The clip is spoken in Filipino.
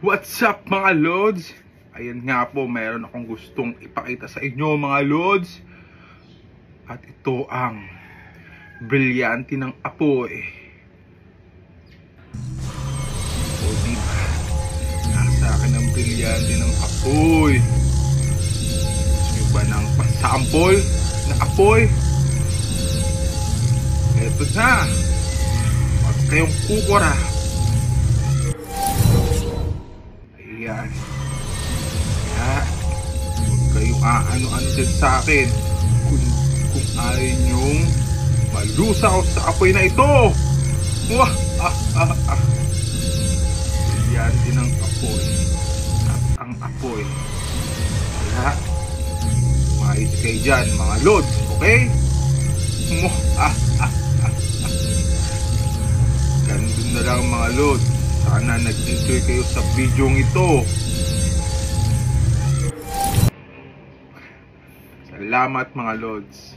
What's up mga Lods? Ayan nga po, meron akong gustong ipakita sa inyo mga Lods. At ito ang brilyante ng apoy. O diba? Nasa akin ang brilyante ng apoy. Gusto nyo ba ng pasample na apoy? Eto na. Huwag kayong kukura. Ayan. Kaya, huwag kayong ano-ano din sa akin kung ayaw nyong malusaw sa apoy na ito. Wah! Brillante ng apoy at ang apoy. Kaya, maayos kayo dyan mga Lods, okay? Ganun na lang mga Lods. Sana nag-enjoy kayo sa video ito. Salamat mga Lods.